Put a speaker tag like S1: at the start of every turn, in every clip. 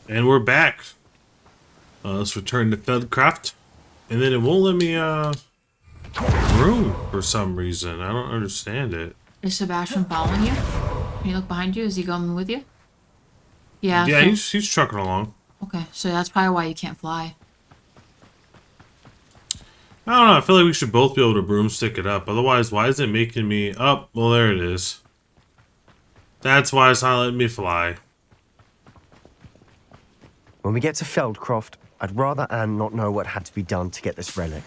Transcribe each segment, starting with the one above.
S1: And we're back. Let's return to Feldcraft. And then it won't let me, room for some reason. I don't understand it.
S2: Is Sebastian following you? Can you look behind you? Is he going with you? Yeah.
S1: Yeah,
S2: so...
S1: he's trucking along.
S2: Okay, so that's probably why you can't fly.
S1: I don't know. I feel like we should both be able to broomstick it up. Otherwise, why is it making me up? Well, there it is. That's why it's not letting me fly.
S3: When we get to Feldcroft, I'd rather Anne not know what had to be done to get this relic.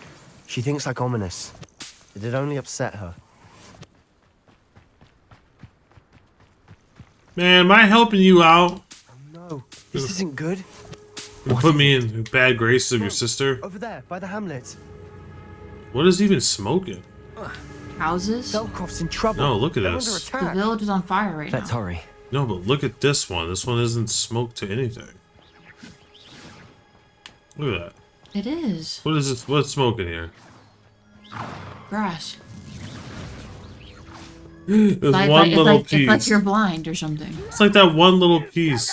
S3: She thinks like ominous. It'd only upset her.
S1: Man, am I helping you out?
S3: Oh no, this isn't good.
S1: You put me in bad graces of your sister?
S3: Over there, by the hamlet.
S1: What is even smoking?
S2: Houses?
S3: Feldcroft's in trouble.
S1: No, look at
S3: They're
S1: this.
S3: under attack.
S2: The village is on fire right now.
S3: Let's hurry.
S1: No, but look at this one. This one isn't smoked to anything. Look at that.
S2: It is.
S1: What is this? What's smoking here?
S2: Grass.
S1: There's
S2: Like,
S1: one little piece.
S2: It's like you're blind or something.
S1: It's like that one little piece.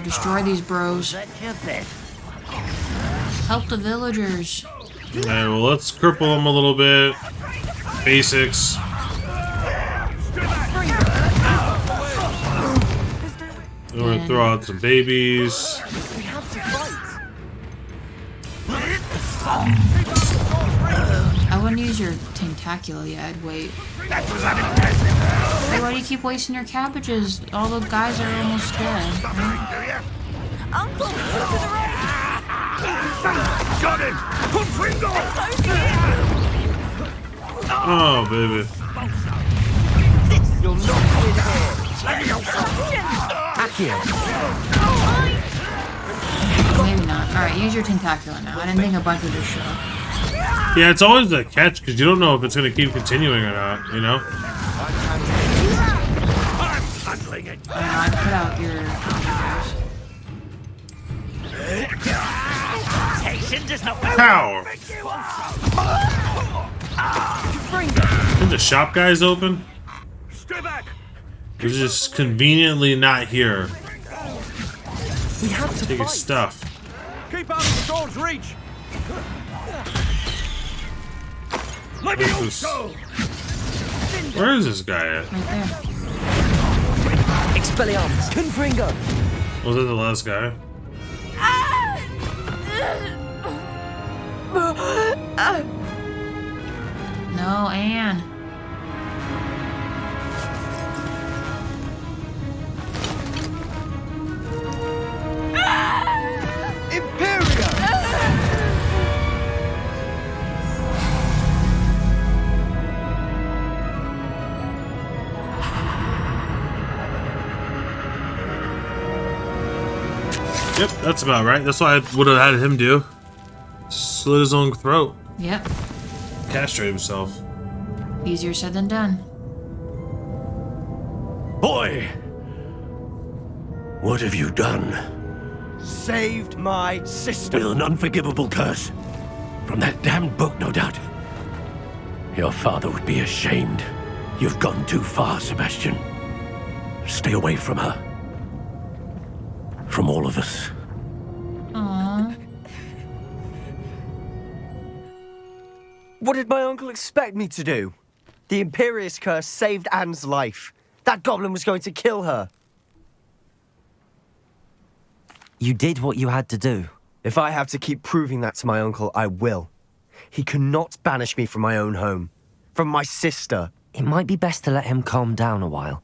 S2: Destroy these bros. Help the villagers.
S1: Alright, well, let's cripple them a little bit. Basics. We're gonna throw out some babies.
S3: We have to fight.
S2: I wouldn't use your tentacula yet. I'd wait. Hey, why do you keep wasting your cabbages? All the guys are almost dead. Right?
S4: Uncle, to the right!
S5: Got him! Confringo!
S1: Oh, baby.
S3: You'll not win here. Back here.
S2: Maybe not. Alright, use your tentacula now. I didn't think a bunch would just show.
S1: Yeah, it's always the catch because you don't know if it's gonna keep continuing or not, you know?
S5: Handling it.
S2: I put out your guys.
S1: Power! Did the shop guys open?
S5: Stay back.
S1: They're just conveniently not here.
S3: We have to
S1: Taking
S3: fight.
S1: stuff.
S5: Keep out of the storm's reach. Let me
S1: What's this?
S5: go.
S1: Where is this guy at?
S2: Right there.
S3: Expelliarmus. Confringo.
S1: Was that the last guy?
S2: No, Anne.
S3: Imperio.
S1: Yep, that's about right. That's what I would have had him do. Slit his own throat.
S2: Yep.
S1: Castrate himself.
S2: Easier said than done.
S5: Boy, what have you done?
S3: Saved my sister.
S5: With an unforgivable curse. From that damned book, no doubt. Your father would be ashamed. You've gone too far, Sebastian. Stay away from her. From all of us.
S2: Aww.
S3: What did my uncle expect me to do? The Imperious curse saved Anne's life. That goblin was going to kill her.
S6: You did what you had to do.
S3: If I have to keep proving that to my uncle, I will. He cannot banish me from my own home. From my sister.
S6: It might be best to let him calm down a while.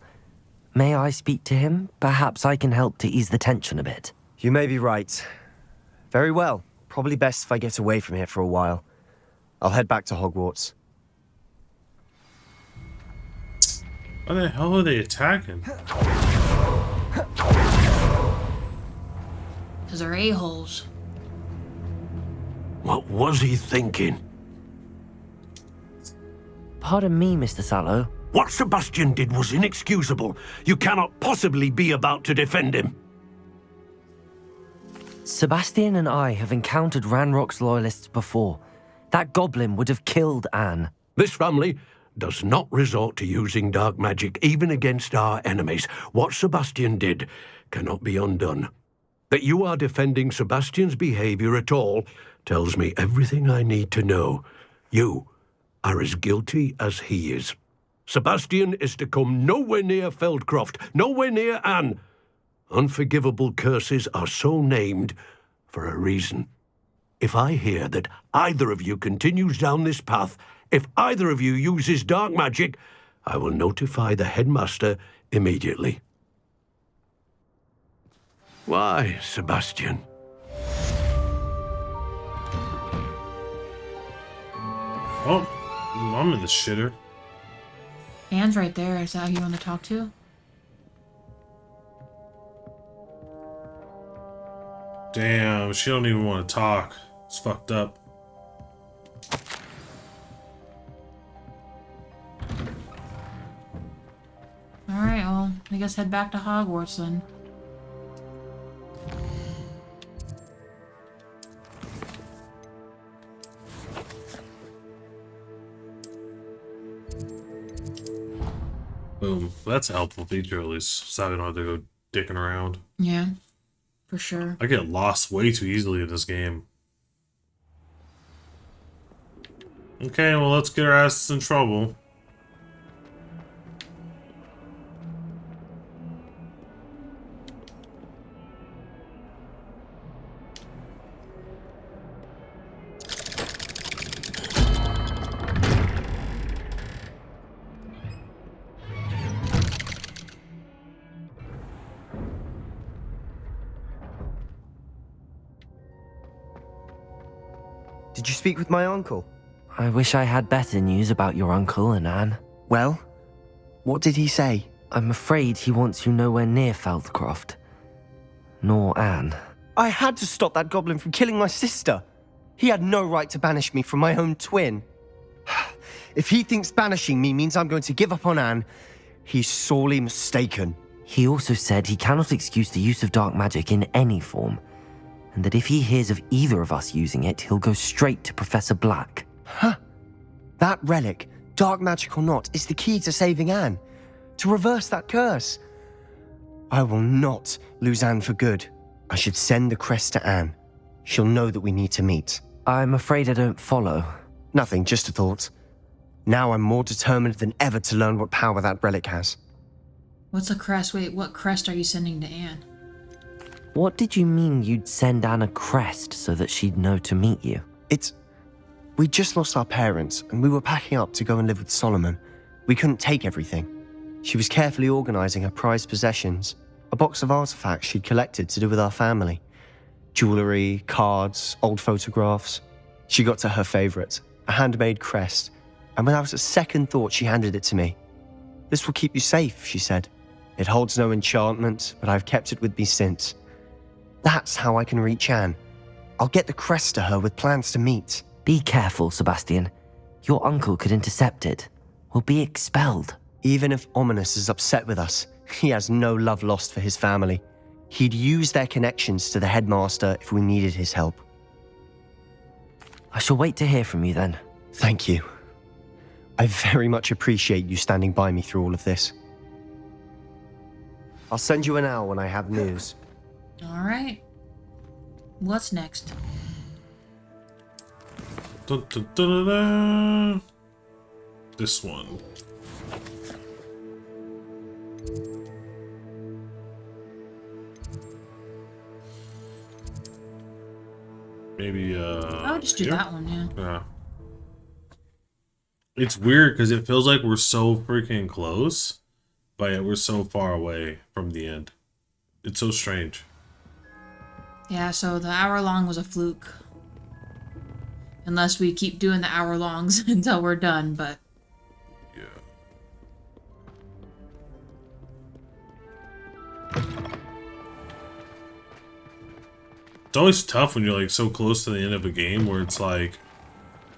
S6: May I speak to him? Perhaps I can help to ease the tension a bit.
S3: You may be right. Very well. Probably best if I get away from here for a while. I'll head back to Hogwarts.
S1: Why the hell are they attacking?
S2: Because they're a-holes.
S5: What was he thinking?
S6: Pardon me, Mr. Sallow.
S5: What Sebastian did was inexcusable. You cannot possibly be about to defend him.
S6: Sebastian and I have encountered Ranrock's loyalists before. That goblin would have killed Anne.
S5: This family does not resort to using dark magic even against our enemies. What Sebastian did cannot be undone. That you are defending Sebastian's behavior at all tells me everything I need to know. You are as guilty as he is. Sebastian is to come nowhere near Feldcroft, nowhere near Anne. Unforgivable curses are so named for a reason. If I hear that either of you continues down this path, if either of you uses dark magic, I will notify the headmaster immediately. Why, Sebastian?
S1: Oh, I'm in the shitter.
S2: Anne's right there. Is that who you want to talk to?
S1: Damn, she don't even want to talk. It's fucked up.
S2: Alright, well, I guess head back to Hogwarts then.
S1: Boom. That's a helpful feature, at least, so I don't have to go dicking around.
S2: Yeah, for sure.
S1: I get lost way too easily in this game. Okay, well, let's get our asses in trouble.
S3: Did you speak with my uncle?
S6: I wish I had better news about your uncle and Anne.
S3: Well, what did he say?
S6: I'm afraid he wants you nowhere near Feldcroft. Nor Anne.
S3: I had to stop that goblin from killing my sister. He had no right to banish me from my own twin. If he thinks banishing me means I'm going to give up on Anne, he's sorely mistaken.
S6: He also said he cannot excuse the use of dark magic in any form, and that if he hears of either of us using it, he'll go straight to Professor Black.
S3: Huh. That relic, dark magic or not, is the key to saving Anne. To reverse that curse. I will not lose Anne for good. I should send the crest to Anne. She'll know that we need to meet.
S6: I'm afraid I don't follow.
S3: Nothing, just a thought. Now I'm more determined than ever to learn what power that relic has.
S2: What's a crest? Wait, what crest are you sending to Anne?
S6: What did you mean you'd send Anne a crest so that she'd know to meet you?
S3: We just lost our parents, and we were packing up to go and live with Solomon. We couldn't take everything. She was carefully organizing her prized possessions, a box of artifacts she'd collected to do with our family. Jewelry, cards, old photographs. She got to her favorite, a handmade crest, and without a second thought, she handed it to me. This will keep you safe, she said. It holds no enchantment, but I've kept it with me since. That's how I can reach Anne. I'll get the crest to her with plans to meet.
S6: Be careful, Sebastian. Your uncle could intercept it. We'll be expelled.
S3: Even if Ominous is upset with us, he has no love lost for his family. He'd use their connections to the headmaster if we needed his help.
S6: I shall wait to hear from you then.
S3: Thank you. I very much appreciate you standing by me through all of this. I'll send you an owl when I have news.
S2: Alright. What's next?
S1: Dun, dun, dun, dun, dun. This one. Maybe,
S2: I'll just do
S1: here?
S2: that one, yeah.
S1: Yeah. It's weird because it feels like we're so freaking close, but yet we're so far away from the end. It's so strange.
S2: Yeah, so the hour long was a fluke. Unless we keep doing the hour longs until we're done, but...
S1: Yeah. It's always tough when you're like so close to the end of a game where it's like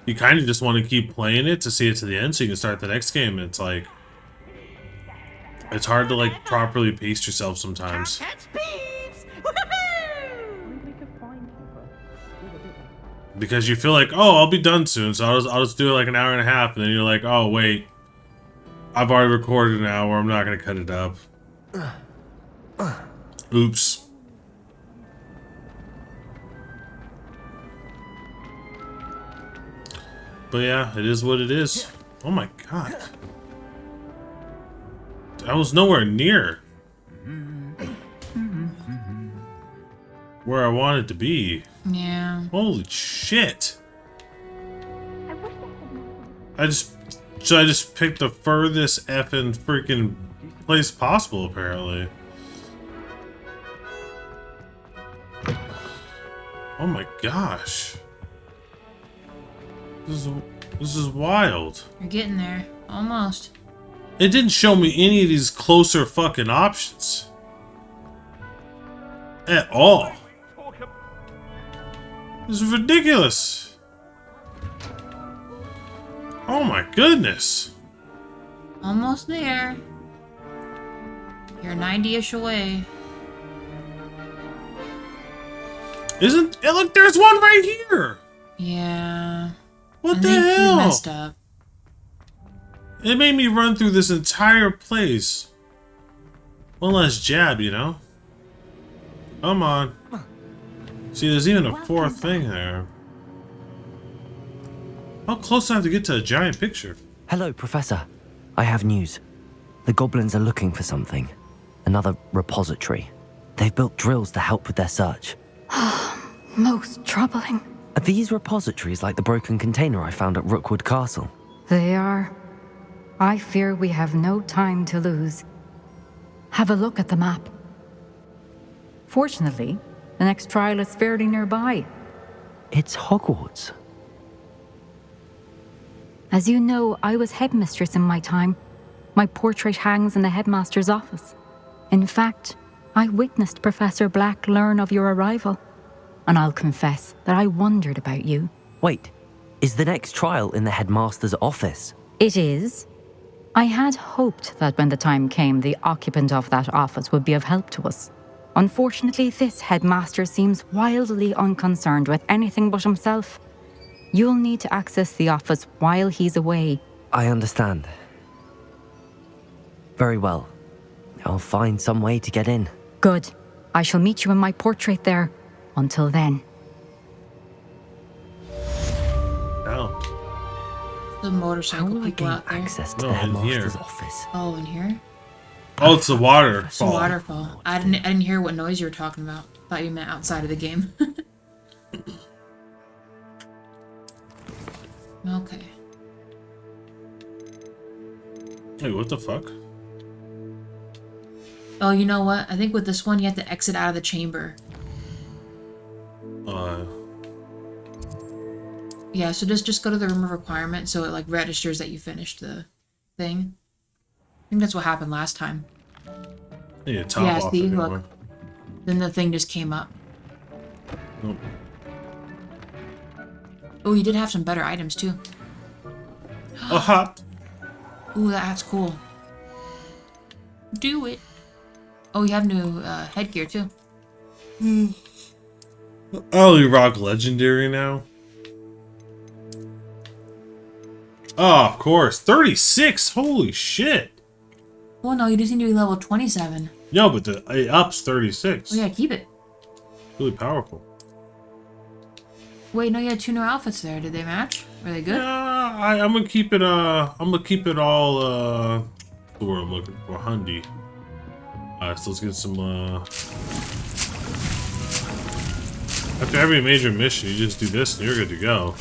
S1: you kind of just want to keep playing it to see it to the end so you can start the next game, and it's like it's hard to like properly pace yourself sometimes. Because you feel like, oh, I'll be done soon, so I'll just do it like an hour and a half, and then you're like, oh wait, I've already recorded an hour. I'm not gonna cut it up. Oops. But yeah, it is what it is. Oh my god. I was nowhere near where I wanted to be.
S2: Yeah.
S1: Holy shit. I just picked the furthest effing freaking place possible, apparently. Oh my gosh. This is wild.
S2: You're getting there. Almost.
S1: It didn't show me any of these closer fucking options. At all. This is ridiculous. Oh my goodness.
S2: Almost there. You're 90-ish away.
S1: Isn't it? Look, there's one right here.
S2: Yeah.
S1: What
S2: I
S1: the
S2: think you
S1: hell?
S2: messed up.
S1: It made me run through this entire place. One less jab, you know? Come on. See, there's even a fourth thing there. How close do I have to get to a giant picture?
S6: Hello, Professor. I have news. The goblins are looking for something. Another repository. They've built drills to help with their search.
S7: Most troubling.
S6: Are these repositories like the broken container I found at Rookwood Castle?
S7: They are. I fear we have no time to lose. Have a look at the map. Fortunately, the next trial is fairly nearby.
S6: It's Hogwarts.
S7: As you know, I was headmistress in my time. My portrait hangs in the headmaster's office. In fact, I witnessed Professor Black learn of your arrival. And I'll confess that I wondered about you.
S6: Wait, is the next trial in the headmaster's office?
S7: It is. I had hoped that when the time came, the occupant of that office would be of help to us. Unfortunately, this headmaster seems wildly unconcerned with anything but himself. You'll need to access the office while he's away.
S6: I understand. Very well. I'll find some way to get in.
S7: Good. I shall meet you in my portrait there. Until then.
S1: Oh.
S2: The
S6: How
S2: motorcycle
S6: will I
S2: people
S6: gain
S2: out there.
S6: access to
S1: No,
S6: the
S1: in
S6: headmaster's
S1: here.
S6: office?
S2: Oh, in here?
S1: Oh, it's a waterfall.
S2: It's a waterfall. I didn't hear what noise you were talking about. Thought you meant outside of the game. Okay.
S1: Wait, what the fuck?
S2: Oh, you know what? I think with this one, you have to exit out of the chamber. Yeah, so just go to the room of requirement so it like registers that you finished the thing. I think that's what happened last time.
S1: Yeah, top
S2: Yeah,
S1: off
S2: see,
S1: anyway.
S2: look. Then the thing just came up.
S1: Nope.
S2: Oh, you did have some better items too.
S1: A hop.
S2: Ooh, that's cool. Do it. Oh, you have new headgear too.
S1: I only rock legendary now. Oh, of course. 36! Holy shit!
S2: Well, no, you just need to be level 27.
S1: Yo, but it ups 36.
S2: Oh yeah, keep it.
S1: Really powerful.
S2: Wait, no, you had 2 new outfits there. Did they match? Were they good?
S1: Yeah, I'm gonna keep it. I'm gonna keep it all. The word I'm looking for, Hundy. Alright, so let's get some. After every major mission, you just do this, and you're good to go.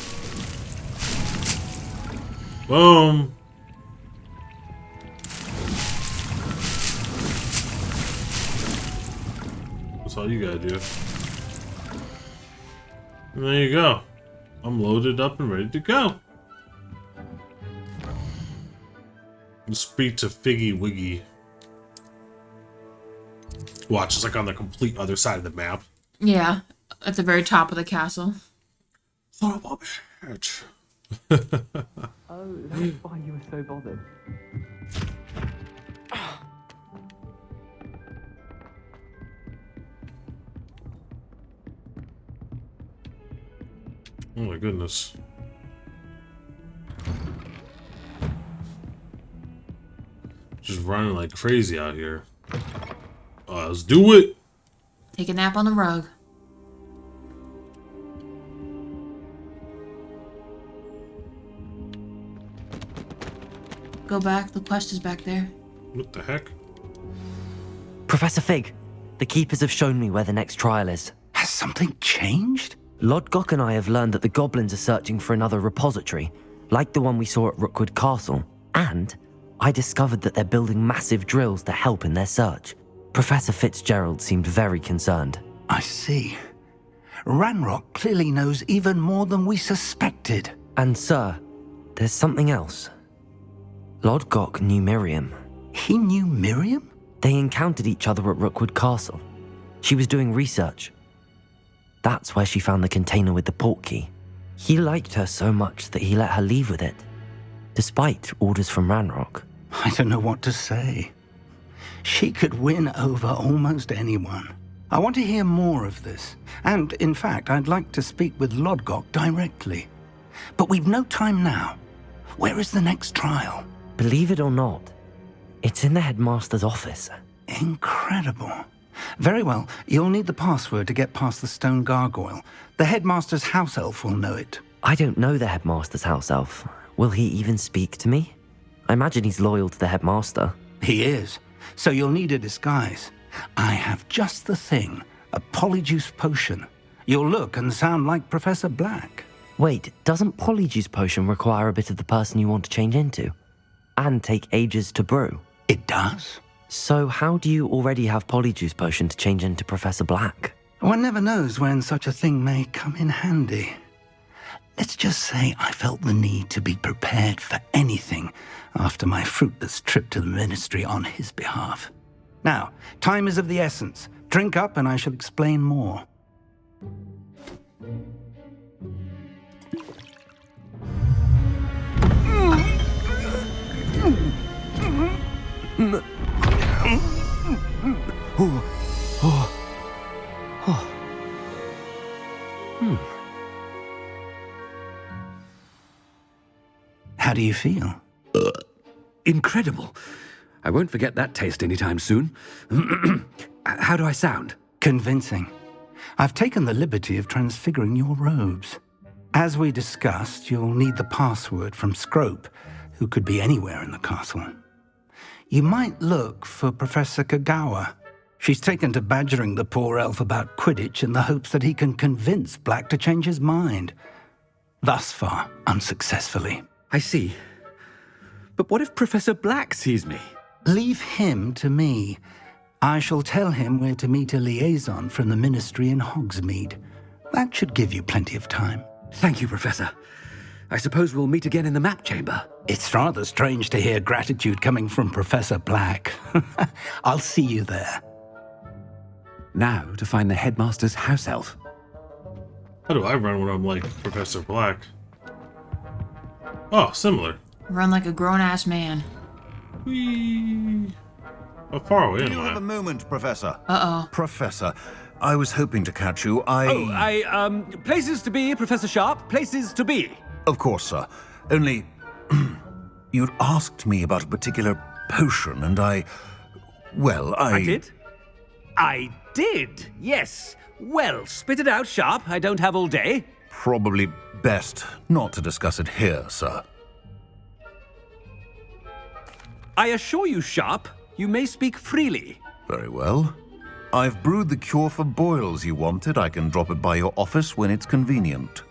S1: Boom. That's all you gotta do. And there you go. I'm loaded up and ready to go. Let's speak to Figgy Wiggy. Watch, it's like on the complete other side of the map.
S2: Yeah, at the very top of the castle.
S1: Son of a bitch.
S6: Oh, that's why you were so bothered.
S1: Oh my goodness. running like crazy out here. Let's do it.
S2: Take a nap on the rug. Go back. The quest is back there.
S1: What the heck?
S6: Professor Fig, the Keepers have shown me where the next trial is.
S8: Has something changed?
S6: Lodgok and I have learned that the Goblins are searching for another repository, like the one we saw at Rookwood Castle. And I discovered that they're building massive drills to help in their search. Professor Fitzgerald seemed very concerned.
S8: I see. Ranrock clearly knows even more than we suspected.
S6: And sir, there's something else. Lodgok knew Miriam.
S8: He knew Miriam?
S6: They encountered each other at Rookwood Castle. She was doing research. That's where she found the container with the portkey. He liked her so much that he let her leave with it, despite orders from Ranrock.
S8: I don't know what to say. She could win over almost anyone. I want to hear more of this. And, in fact, I'd like to speak with Lodgok directly. But we've no time now. Where is the next trial?
S6: Believe it or not, it's in the headmaster's office.
S8: Incredible. Very well. You'll need the password to get past the stone gargoyle. The headmaster's house elf will know it.
S6: I don't know the headmaster's house elf. Will he even speak to me? I imagine he's loyal to the headmaster.
S8: He is. So you'll need a disguise. I have just the thing. A polyjuice potion. You'll look and sound like Professor Black.
S6: Wait, doesn't Polyjuice Potion require a bit of the person you want to change into? And take ages to brew?
S8: It does.
S6: So how do you already have Polyjuice Potion to change into Professor Black?
S8: One never knows when such a thing may come in handy. Let's just say I felt the need to be prepared for anything after my fruitless trip to the ministry on his behalf. Now, time is of the essence. Drink up and I shall explain more. How do you feel?
S9: Incredible. I won't forget that taste anytime soon. How do I sound?
S8: Convincing. I've taken the liberty of transfiguring your robes. As we discussed, you'll need the password from Scrope, who could be anywhere in the castle. You might look for Professor Kagawa. She's taken to badgering the poor elf about Quidditch in the hopes that he can convince Black to change his mind. Thus far, unsuccessfully.
S9: I see. But what if Professor Black sees me?
S8: Leave him to me. I shall tell him where to meet a liaison from the ministry in Hogsmeade. That should give you plenty of time.
S9: Thank you, Professor. I suppose we'll meet again in the map chamber.
S8: It's rather strange to hear gratitude coming from Professor Black. I'll see you there.
S9: Now to find the headmaster's house elf.
S1: How do I run when I'm like Professor Black? Oh, similar.
S2: Run like a grown-ass man.
S1: Whee. How far away
S10: Do
S1: am
S10: you have a
S1: I?
S10: moment, Professor?
S2: Uh-oh.
S10: Professor, I was hoping to catch you.
S9: Places to be, Professor Sharp, places to be.
S10: Of course, sir. Only... you'd asked me about a particular potion, and I
S9: did? I did, yes. Well, spit it out, Sharp. I don't have all day.
S10: Probably best not to discuss it here, sir.
S9: I assure you, Sharp, you may speak freely.
S10: Very well. I've brewed the cure for boils you wanted. I can drop it by your office when it's convenient.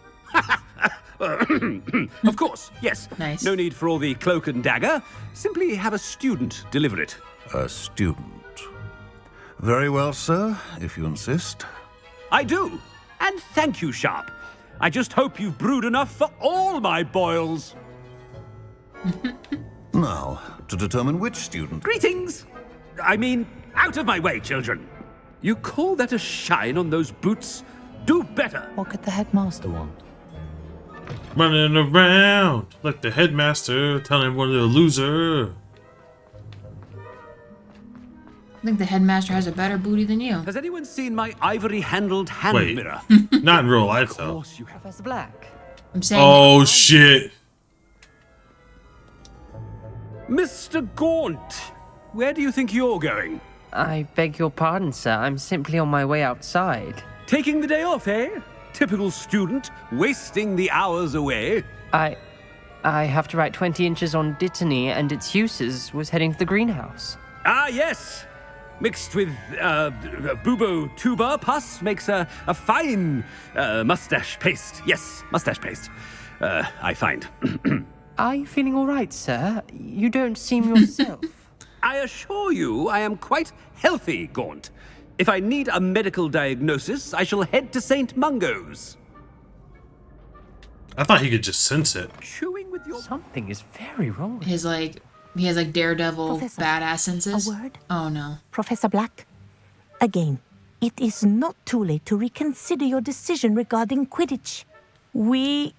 S9: Of course, yes.
S2: Nice.
S9: No need for all the cloak and dagger. Simply have a student deliver it.
S10: A student. Very well, sir, if you insist.
S9: I do. And thank you, Sharp. I just hope you've brewed enough for all my boils.
S10: Now, to determine which student...
S9: Greetings. I mean, out of my way, children. You call that a shine on those boots? Do better.
S6: What could the headmaster want?
S1: Running around like the headmaster, telling everyone they're a loser.
S2: I think the headmaster has a better booty than you.
S9: Has anyone seen my ivory-handled hand
S1: Wait.
S9: mirror?
S1: Not in real life,
S9: Of
S1: though.
S9: course you have.
S6: Professor Black.
S2: I'm saying.
S1: Oh, shit.
S9: Mr. Gaunt, where do you think you're going?
S11: I beg your pardon, sir. I'm simply on my way outside.
S9: Taking the day off, eh? Typical student, wasting the hours away.
S11: I have to write 20 inches on Dittany and its uses. Was heading to the greenhouse.
S9: Ah, yes. Mixed with bubo tuber pus makes a fine mustache paste. Yes, mustache paste. I find.
S11: Are you feeling all right, sir? You don't seem yourself.
S9: I assure you I am quite healthy, Gaunt. If I need a medical diagnosis, I shall head to St. Mungo's.
S1: I thought he could just sense it.
S9: Chewing with your...
S11: Something is very wrong.
S2: He has like Daredevil
S12: Professor,
S2: badass senses.
S12: a word?
S2: Oh no.
S12: Professor Black, again, it is not too late to reconsider your decision regarding Quidditch. We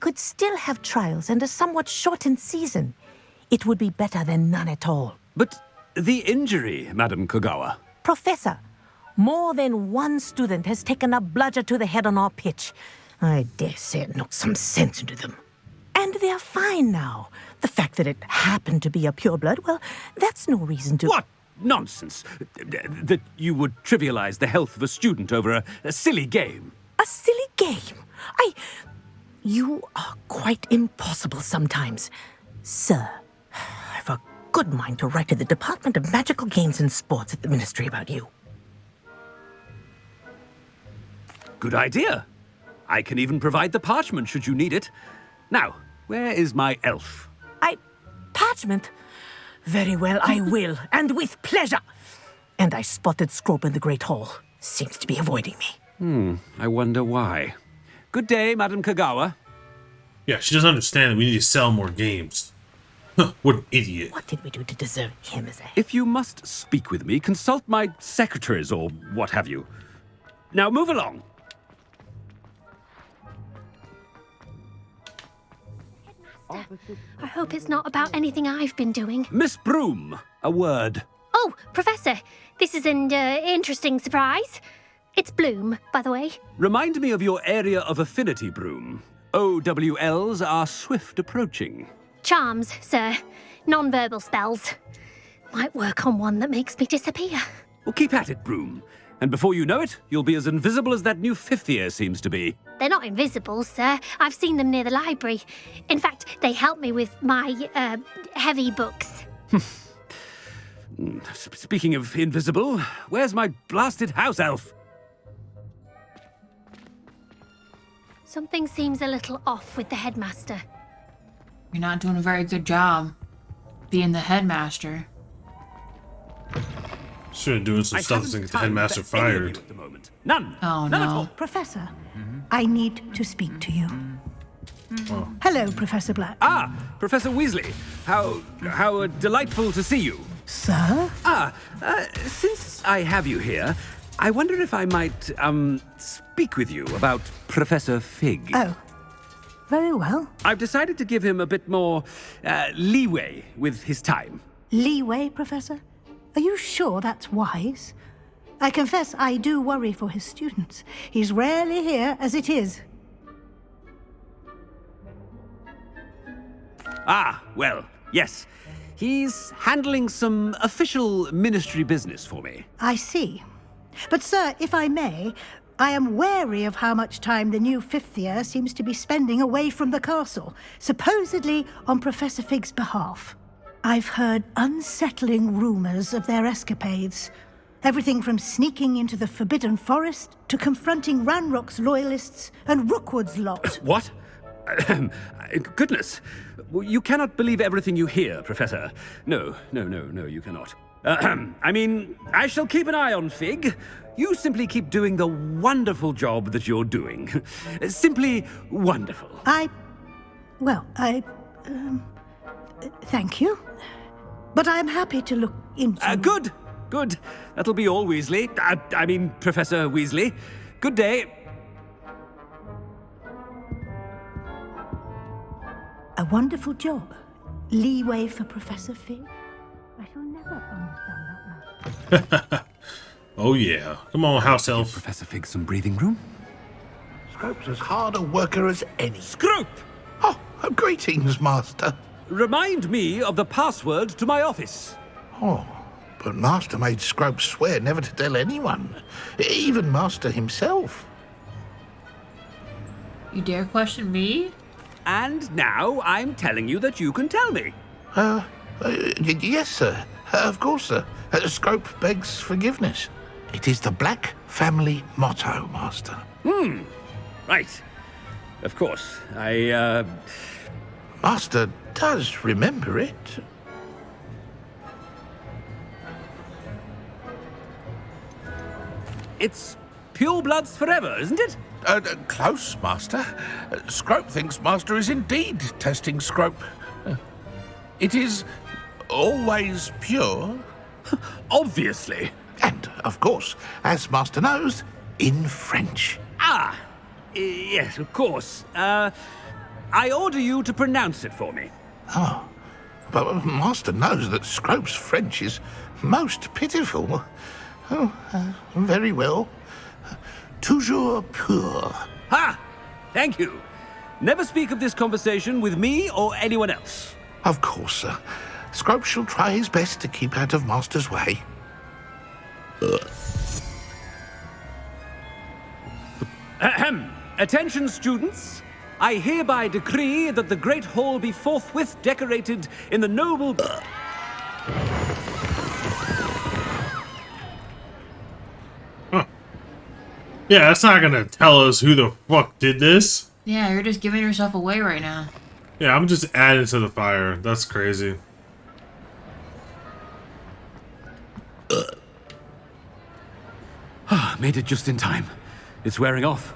S12: could still have trials and a somewhat shortened season. It would be better than none at all.
S9: But the injury, Madam Kogawa.
S12: Professor, more than one student has taken a bludger to the head on our pitch. I dare say it knocked some sense into them. And they're fine now. The fact that it happened to be a pureblood, well, that's no reason to...
S9: What nonsense! That you would trivialize the health of a student over a silly game.
S12: A silly game? You are quite impossible sometimes. Sir, I've a good mind to write to the Department of Magical Games and Sports at the Ministry about you.
S9: Good idea. I can even provide the parchment should you need it. Now, where is my elf?
S12: Parchment? Very well, I will, and with pleasure. And I spotted Scrope in the Great Hall. Seems to be avoiding me.
S9: I wonder why. Good day, Madam Kogawa.
S1: Yeah, she doesn't understand that we need to sell more games. What an idiot.
S12: What did we do to deserve him as a...
S9: If you must speak with me, consult my secretaries or what have you. Now move along.
S13: I hope it's not about anything I've been doing.
S9: Miss Broom, a word.
S13: Oh, Professor, this is an interesting surprise. It's Bloom, by the way.
S9: Remind me of your area of affinity, Broom. OWLs are swift approaching.
S13: Charms, sir. Non-verbal spells. Might work on one that makes me disappear.
S9: Well, keep at it, Broom. And before you know it, you'll be as invisible as that new fifth year seems to be.
S13: They're not invisible, sir. I've seen them near the library. In fact, they help me with my, heavy books.
S9: Speaking of invisible, where's my blasted house elf?
S13: Something seems a little off with the headmaster.
S2: You're not doing a very good job being the headmaster.
S1: Should have doing some stuff to get the headmaster fired.
S9: At the moment. None.
S2: Oh
S9: None at all.
S2: no.
S14: Professor, I need to speak to you.
S1: Oh.
S14: Hello, Professor Black.
S9: Ah, Professor Weasley. How delightful to see you.
S14: Sir?
S9: Since I have you here, I wonder if I might, speak with you about Professor Fig.
S14: Oh, very well.
S9: I've decided to give him a bit more, leeway with his time.
S14: Leeway, Professor? Are you sure that's wise? I confess I do worry for his students. He's rarely here as it is.
S9: Ah, well, yes. He's handling some official ministry business for me.
S14: I see. But, sir, if I may, I am wary of how much time the new fifth year seems to be spending away from the castle, supposedly on Professor Fig's behalf. I've heard unsettling rumors of their escapades. Everything from sneaking into the Forbidden Forest to confronting Ranrock's loyalists and Rookwood's lot.
S9: What? Goodness. You cannot believe everything you hear, Professor. No, you cannot. I mean, I shall keep an eye on Fig. You simply keep doing the wonderful job that you're doing. Simply wonderful.
S14: Thank you. But I'm happy to look into...
S9: Good. That'll be all, Weasley. I mean, Professor Weasley. Good day.
S14: A wonderful job. Leeway for Professor Fig. I shall never understand that much.
S1: Oh yeah. Come on, house elf.
S9: Professor Fig some breathing room?
S15: Scrope's as hard a worker as any.
S9: Scrope!
S15: Oh, greetings, Master.
S9: Remind me of the password to my office.
S15: Oh, but Master made Scrope swear never to tell anyone, even Master himself.
S2: You dare question me?
S9: And now I'm telling you that you can tell me.
S15: Yes, sir. Of course, sir. Scrope begs forgiveness. It is the Black family motto, Master.
S9: Right. Of course.
S15: Master does remember it.
S9: It's pure bloods forever, isn't it?
S15: Close, Master. Scrope thinks Master is indeed testing Scrope. It is always pure.
S9: Obviously.
S15: And, of course, as Master knows, in French.
S9: Yes, of course. I order you to pronounce it for me.
S15: Oh, but Master knows that Scrope's French is most pitiful. Oh, very well. Toujours pur.
S9: Ha! Thank you. Never speak of this conversation with me or anyone else.
S15: Of course, sir. Scrope shall try his best to keep out of Master's way.
S9: Ahem. Attention, students. I hereby decree that the Great Hall be forthwith decorated in the noble...
S1: Yeah, that's not gonna tell us who the fuck did this.
S2: Yeah, you're just giving yourself away right now.
S1: Yeah, I'm just adding to the fire. That's crazy.
S9: Made it just in time. It's wearing off.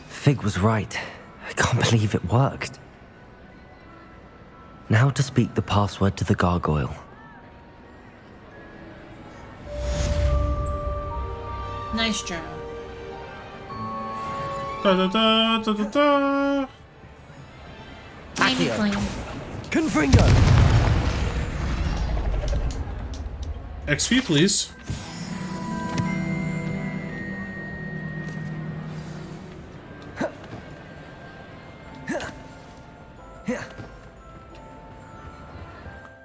S6: Fig was right. I can't believe it worked. Now to speak the password to the gargoyle.
S2: Nice job.
S1: Da da da da da da.
S2: Tiny flame.
S6: Confringo!
S1: XP, please.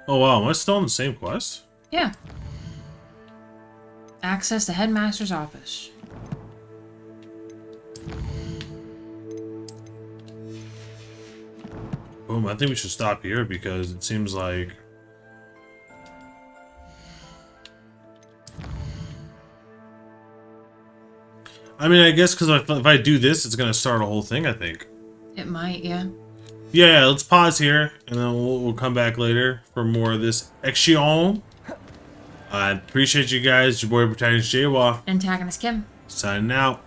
S1: Oh wow, am I still on the same quest?
S2: Yeah. Access the headmaster's office.
S1: Boom, I think we should stop here because it seems like... I mean, I guess because if I do this, it's going to start a whole thing, I think.
S2: It might, yeah.
S1: Yeah, let's pause here, and then we'll come back later for more of this action. I appreciate you guys. Your boy, Protagonist Jawa.
S2: Antagonist Kim.
S1: Signing out.